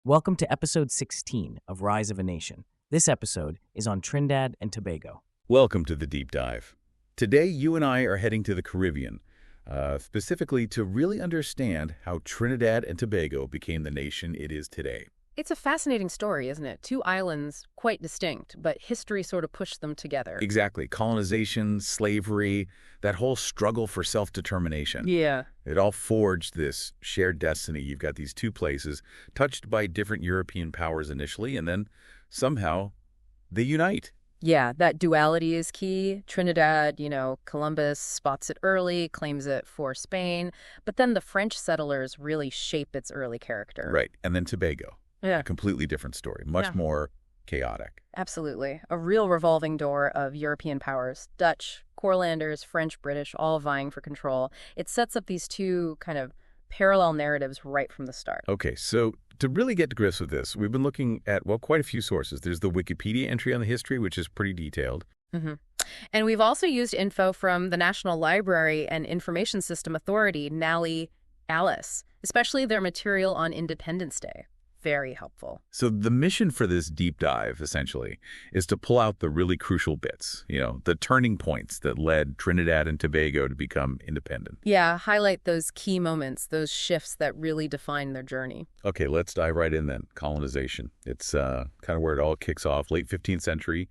Welcome to episode 16 of Rise of a Nation. This episode is on Trinidad and Tobago. Welcome to the deep dive. Today, you and I are heading to the Caribbean, specifically to really understand how Trinidad and Tobago became the nation it is today. It's a fascinating story, isn't it? Two islands, quite distinct, but history sort of pushed them together. Exactly. Colonization, slavery, that whole struggle for self-determination. Yeah. It all forged this shared destiny. You've got these two places touched by different European powers initially, and then somehow they unite. Yeah, that duality is key. Trinidad, Columbus spots it early, claims it for Spain, but then the French settlers really shape its early character. Right. And then Tobago. Yeah. Completely different story. Much more chaotic. Absolutely. A real revolving door of European powers. Dutch, Courlanders, French, British, all vying for control. It sets up these two kind of parallel narratives right from the start. Okay, so to really get to grips with this, we've been looking at, quite a few sources. There's the Wikipedia entry on the history, which is pretty detailed. Mm-hmm. And we've also used info from the National Library and Information System Authority, NALI Alice, especially their material on Independence Day. Very helpful. So the mission for this deep dive, essentially, is to pull out the really crucial bits, the turning points that led Trinidad and Tobago to become independent. Yeah, highlight those key moments, those shifts that really define their journey. Okay, let's dive right in then. Colonization. It's kind of where it all kicks off. Late 15th century,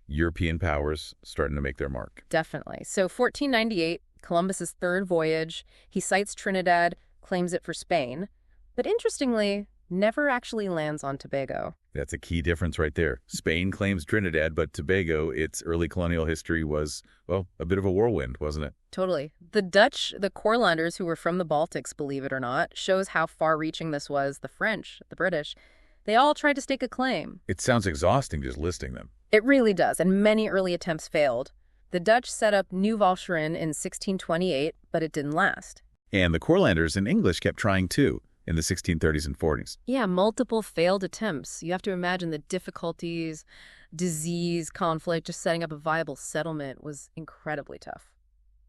European powers starting to make their mark. Definitely. So 1498, Columbus's third voyage. He sights Trinidad, claims it for Spain. But interestingly, never actually lands on Tobago. That's a key difference right there. Spain claims Trinidad, but Tobago, its early colonial history was, a bit of a whirlwind, wasn't it? Totally. The Dutch, the Courlanders, who were from the Baltics, believe it or not, shows how far-reaching this was. The French, the British, they all tried to stake a claim. It sounds exhausting just listing them. It really does, and many early attempts failed. The Dutch set up New Walcheren in 1628, but it didn't last. And the Courlanders in English kept trying too, in the 1630s and 40s. Yeah, multiple failed attempts. You have to imagine the difficulties, disease, conflict, just setting up a viable settlement was incredibly tough.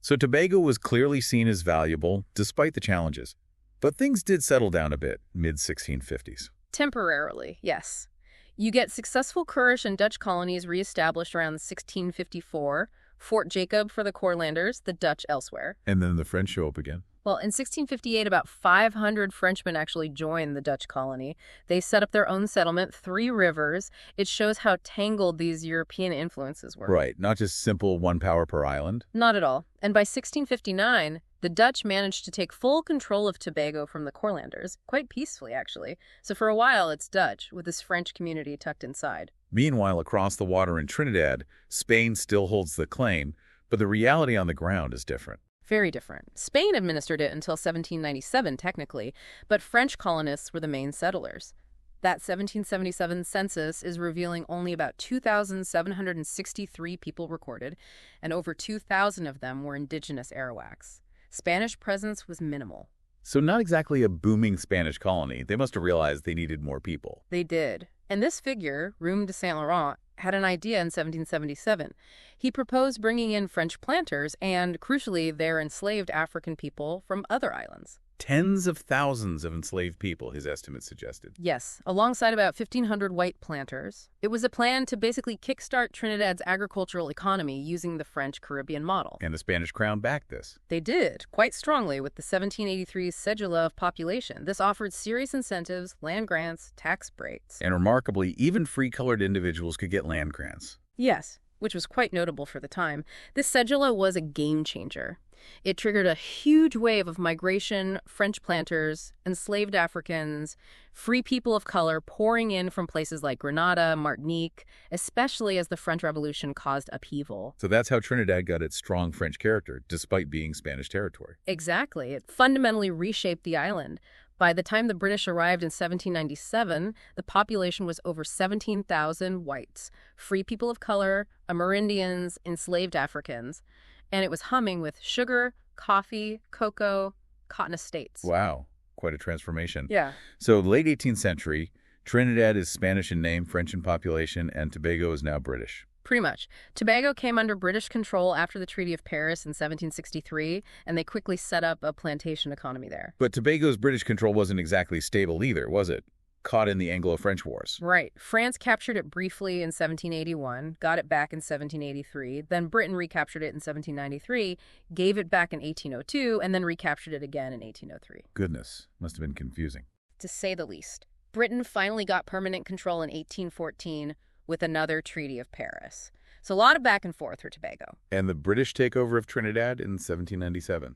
So Tobago was clearly seen as valuable, despite the challenges. But things did settle down a bit, mid-1650s. Temporarily, yes. You get successful Kurdish and Dutch colonies reestablished around 1654, Fort Jacob for the Courlanders, the Dutch elsewhere. And then the French show up again. Well, in 1658, about 500 Frenchmen actually joined the Dutch colony. They set up their own settlement, Three Rivers. It shows how tangled these European influences were. Right, not just simple one power per island. Not at all. And by 1659, the Dutch managed to take full control of Tobago from the Courlanders, quite peacefully, actually. So for a while, it's Dutch, with this French community tucked inside. Meanwhile, across the water in Trinidad, Spain still holds the claim, but the reality on the ground is different. Very different. Spain administered it until 1797, technically, but French colonists were the main settlers. That 1777 census is revealing only about 2,763 people recorded, and over 2,000 of them were indigenous Arawaks. Spanish presence was minimal. So not exactly a booming Spanish colony. They must have realized they needed more people. They did. And this figure, Roume de Saint-Laurent, had an idea in 1777. He proposed bringing in French planters and, crucially, their enslaved African people from other islands. Tens of thousands of enslaved people, his estimates suggested. Yes, alongside about 1,500 white planters. It was a plan to basically kickstart Trinidad's agricultural economy using the French Caribbean model. And the Spanish crown backed this. They did, quite strongly, with the 1783 Cedula of Population. This offered serious incentives, land grants, tax breaks. And remarkably, even free-colored individuals could get land grants. Yes, which was quite notable for the time. This cedula was a game changer. It triggered a huge wave of migration, French planters, enslaved Africans, free people of color pouring in from places like Grenada, Martinique, especially as the French Revolution caused upheaval. So that's how Trinidad got its strong French character, despite being Spanish territory. Exactly. It fundamentally reshaped the island. By the time the British arrived in 1797, the population was over 17,000 whites, free people of color, Amerindians, enslaved Africans. And it was humming with sugar, coffee, cocoa, cotton estates. Wow, quite a transformation. Yeah. So late 18th century, Trinidad is Spanish in name, French in population, and Tobago is now British. Pretty much. Tobago came under British control after the Treaty of Paris in 1763, and they quickly set up a plantation economy there. But Tobago's British control wasn't exactly stable either, was it? caught in the Anglo-French Wars. Right. France captured it briefly in 1781, got it back in 1783, then Britain recaptured it in 1793, gave it back in 1802, and then recaptured it again in 1803. Goodness, must have been confusing. To say the least. Britain finally got permanent control in 1814 with another Treaty of Paris. So a lot of back and forth for Tobago. And the British takeover of Trinidad in 1797.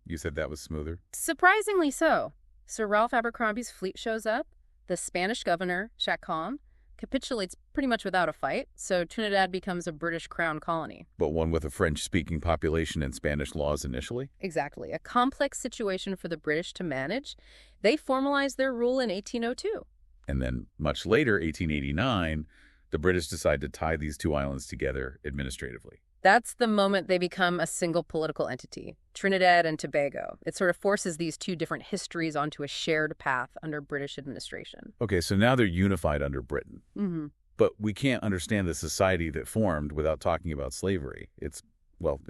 You said that was smoother? Surprisingly so. Sir Ralph Abercrombie's fleet shows up. The Spanish governor, Chacon, capitulates pretty much without a fight, so Trinidad becomes a British crown colony. But one with a French-speaking population and Spanish laws initially? Exactly. A complex situation for the British to manage. They formalized their rule in 1802. And then, much later, 1889, the British decide to tie these two islands together administratively. That's the moment they become a single political entity, Trinidad and Tobago. It sort of forces these two different histories onto a shared path under British administration. Okay, so now they're unified under Britain. Mm-hmm. But we can't understand the society that formed without talking about slavery. It's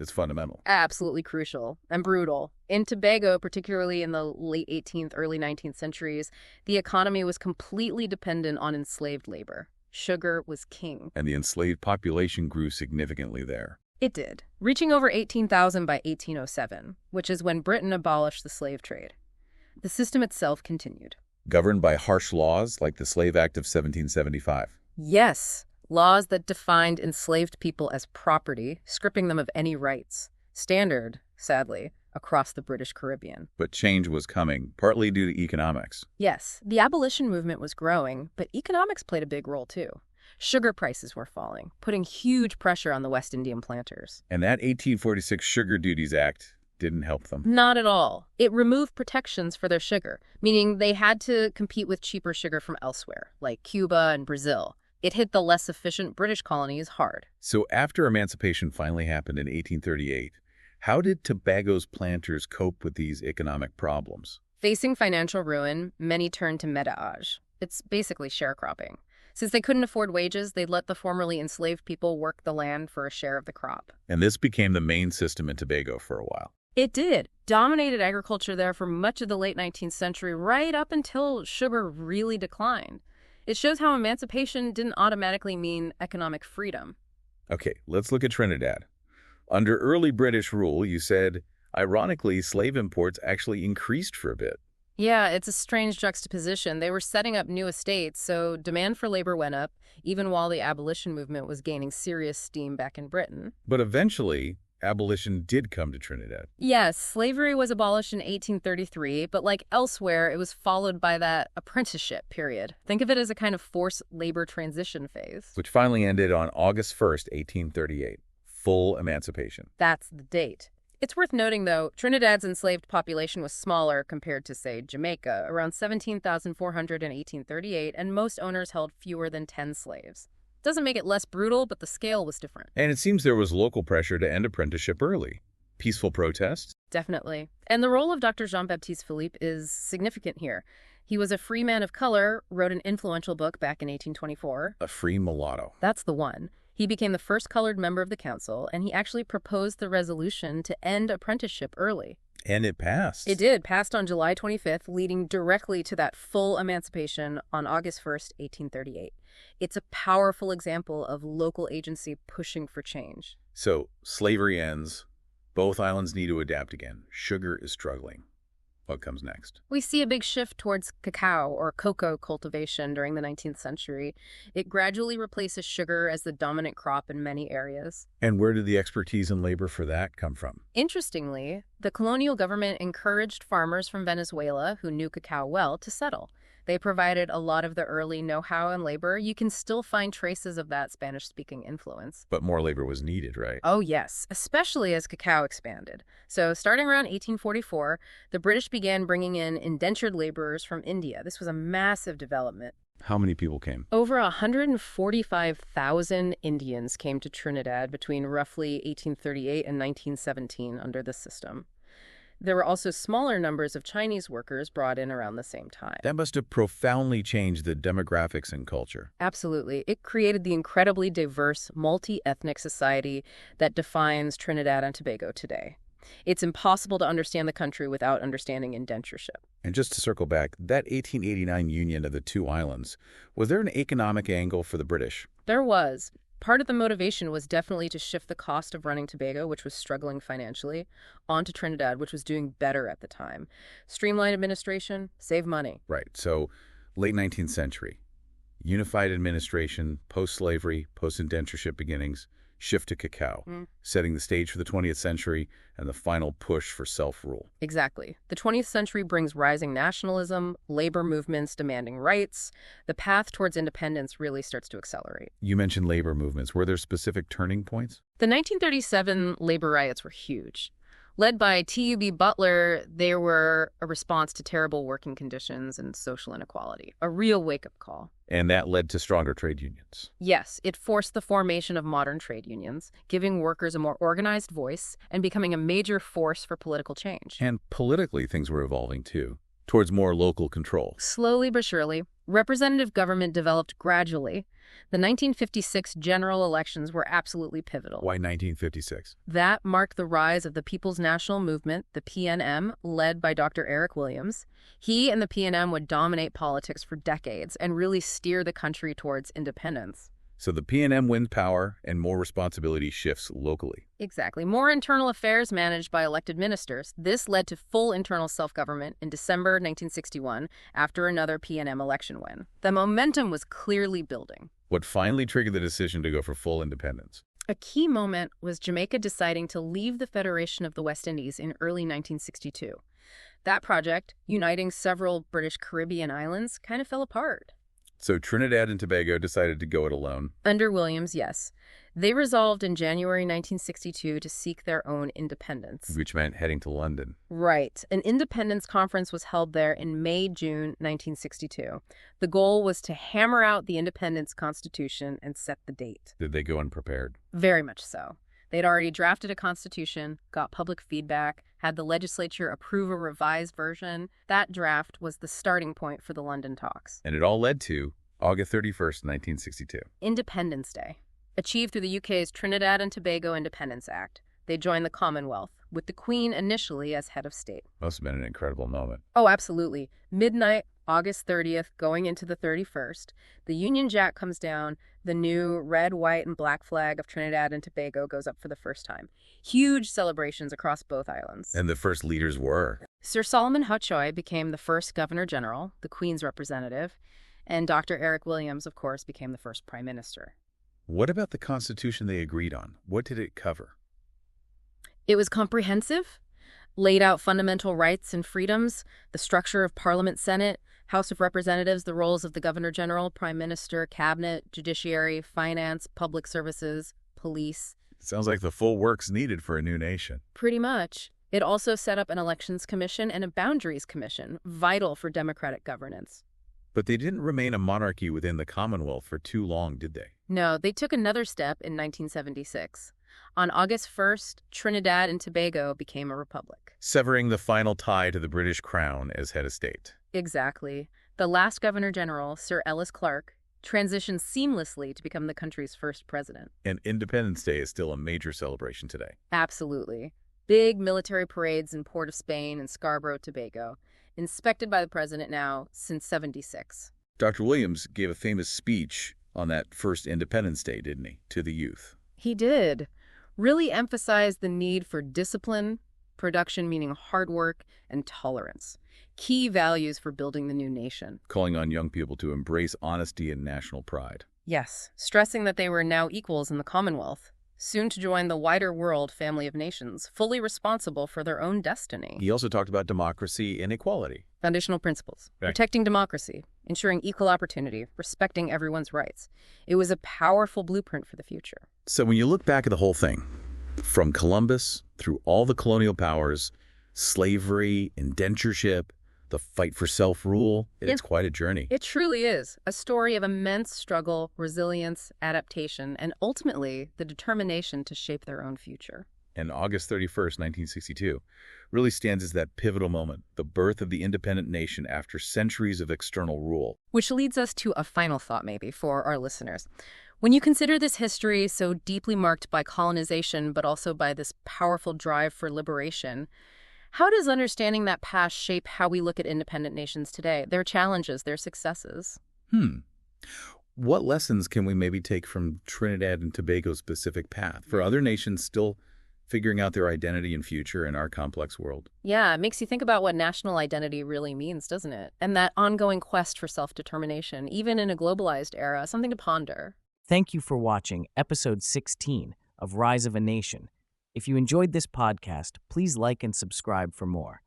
fundamental. Absolutely crucial and brutal. In Tobago, particularly in the late 18th, early 19th centuries, the economy was completely dependent on enslaved labor. Sugar was king. And the enslaved population grew significantly there. It did, reaching over 18,000 by 1807, which is when Britain abolished the slave trade. The system itself continued. Governed by harsh laws like the Slave Act of 1775. Yes, laws that defined enslaved people as property, stripping them of any rights. Standard, sadly, across the British Caribbean. But change was coming, partly due to economics. Yes, the abolition movement was growing, but economics played a big role too. Sugar prices were falling, putting huge pressure on the West Indian planters. And that 1846 Sugar Duties Act didn't help them. Not at all. It removed protections for their sugar, meaning they had to compete with cheaper sugar from elsewhere, like Cuba and Brazil. It hit the less efficient British colonies hard. So after emancipation finally happened in 1838, how did Tobago's planters cope with these economic problems? Facing financial ruin, many turned to métage. It's basically sharecropping. Since they couldn't afford wages, they'd let the formerly enslaved people work the land for a share of the crop. And this became the main system in Tobago for a while. It did. Dominated agriculture there for much of the late 19th century, right up until sugar really declined. It shows how emancipation didn't automatically mean economic freedom. Okay, let's look at Trinidad. Under early British rule, you said, ironically, slave imports actually increased for a bit. Yeah, it's a strange juxtaposition. They were setting up new estates, so demand for labor went up, even while the abolition movement was gaining serious steam back in Britain. But eventually, abolition did come to Trinidad. Yes, slavery was abolished in 1833, but like elsewhere, it was followed by that apprenticeship period. Think of it as a kind of forced labor transition phase. Which finally ended on August 1st, 1838. Full emancipation. That's the date. It's worth noting, though, Trinidad's enslaved population was smaller compared to, say, Jamaica, around 17,400 in 1838, and most owners held fewer than 10 slaves. Doesn't make it less brutal, but the scale was different. And it seems there was local pressure to end apprenticeship early. Peaceful protests? Definitely. And the role of Dr. Jean-Baptiste Philippe is significant here. He was a free man of color, wrote an influential book back in 1824. A free mulatto. That's the one. He became the first colored member of the council, and he actually proposed the resolution to end apprenticeship early. And it passed. It did, passed on July 25th, leading directly to that full emancipation on August 1st, 1838. It's a powerful example of local agency pushing for change. So, slavery ends. Both islands need to adapt again. Sugar is struggling. What comes next? We see a big shift towards cacao or cocoa cultivation during the 19th century. It gradually replaces sugar as the dominant crop in many areas. And where did the expertise and labor for that come from? Interestingly, the colonial government encouraged farmers from Venezuela who knew cacao well to settle. They provided a lot of the early know-how and labor. You can still find traces of that Spanish-speaking influence. But more labor was needed, right? Oh, yes, especially as cacao expanded. So starting around 1844, the British began bringing in indentured laborers from India. This was a massive development. How many people came? Over 145,000 Indians came to Trinidad between roughly 1838 and 1917 under the system. There were also smaller numbers of Chinese workers brought in around the same time. That must have profoundly changed the demographics and culture. Absolutely. It created the incredibly diverse, multi-ethnic society that defines Trinidad and Tobago today. It's impossible to understand the country without understanding indentureship. And just to circle back, that 1889 union of the two islands, was there an economic angle for the British? There was. Part of the motivation was definitely to shift the cost of running Tobago, which was struggling financially, onto Trinidad, which was doing better at the time. Streamline administration, save money. Right, so late 19th century, unified administration, post-slavery, post-indentureship beginnings, shift to cacao, setting the stage for the 20th century and the final push for self-rule. Exactly. The 20th century brings rising nationalism, labor movements demanding rights. The path towards independence really starts to accelerate. You mentioned labor movements. Were there specific turning points? The 1937 labor riots were huge. Led by T.U.B. Butler, they were a response to terrible working conditions and social inequality, a real wake-up call. And that led to stronger trade unions. Yes, it forced the formation of modern trade unions, giving workers a more organized voice and becoming a major force for political change. And politically, things were evolving too, towards more local control. Slowly but surely, representative government developed gradually. The 1956 general elections were absolutely pivotal. Why 1956? That marked the rise of the People's National Movement, the PNM, led by Dr. Eric Williams. He and the PNM would dominate politics for decades and really steer the country towards independence. So the PNM wins power and more responsibility shifts locally. Exactly. More internal affairs managed by elected ministers. This led to full internal self-government in December 1961 after another PNM election win. The momentum was clearly building. What finally triggered the decision to go for full independence? A key moment was Jamaica deciding to leave the Federation of the West Indies in early 1962. That project, uniting several British Caribbean islands, kind of fell apart. So Trinidad and Tobago decided to go it alone. Under Williams, yes. They resolved in January 1962 to seek their own independence. Which meant heading to London. Right. An independence conference was held there in May-June 1962. The goal was to hammer out the independence constitution and set the date. Did they go unprepared? Very much so. They'd already drafted a constitution, got public feedback, had the legislature approve a revised version. That draft was the starting point for the London talks. And it all led to August 31st, 1962. Independence Day, achieved through the UK's Trinidad and Tobago Independence Act. They joined the Commonwealth, with the Queen initially as head of state. Must have been an incredible moment. Oh, absolutely. Midnight, August 30th, going into the 31st, the Union Jack comes down, the new red, white, and black flag of Trinidad and Tobago goes up for the first time. Huge celebrations across both islands. And the first leaders were? Sir Solomon Hutchoy became the first Governor-General, the Queen's representative, and Dr. Eric Williams, of course, became the first Prime Minister. What about the Constitution they agreed on? What did it cover? It was comprehensive, laid out fundamental rights and freedoms, the structure of Parliament, Senate, House of Representatives, the roles of the Governor-General, Prime Minister, Cabinet, Judiciary, Finance, Public Services, Police. It sounds like the full works needed for a new nation. Pretty much. It also set up an Elections Commission and a Boundaries Commission, vital for democratic governance. But they didn't remain a monarchy within the Commonwealth for too long, did they? No, they took another step in 1976. On August 1st, Trinidad and Tobago became a republic. Severing the final tie to the British crown as head of state. Exactly. The last Governor-General, Sir Ellis Clark, transitioned seamlessly to become the country's first president. And Independence Day is still a major celebration today. Absolutely. Big military parades in Port of Spain and Scarborough, Tobago, inspected by the president now since '76. Dr. Williams gave a famous speech on that first Independence Day, didn't he, to the youth? He did. Really emphasized the need for discipline, production meaning hard work, and tolerance. Key values for building the new nation. Calling on young people to embrace honesty and national pride. Yes, stressing that they were now equals in the Commonwealth, soon to join the wider world family of nations, fully responsible for their own destiny. He also talked about democracy and equality. Foundational principles. Right. Protecting democracy, ensuring equal opportunity, respecting everyone's rights. It was a powerful blueprint for the future. So when you look back at the whole thing, from Columbus through all the colonial powers, slavery, indentureship, the fight for self-rule, it's quite a journey. It truly is. A story of immense struggle, resilience, adaptation, and ultimately the determination to shape their own future. And August 31st, 1962, really stands as that pivotal moment, the birth of the independent nation after centuries of external rule. Which leads us to a final thought maybe for our listeners. When you consider this history so deeply marked by colonization, but also by this powerful drive for liberation, how does understanding that past shape how we look at independent nations today, their challenges, their successes? What lessons can we maybe take from Trinidad and Tobago's specific path for other nations still figuring out their identity and future in our complex world? Yeah, it makes you think about what national identity really means, doesn't it? And that ongoing quest for self-determination, even in a globalized era, something to ponder. Thank you for watching episode 16 of Rise of a Nation. If you enjoyed this podcast, please like and subscribe for more.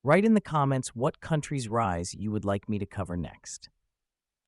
Write in the comments what country's rise you would like me to cover next.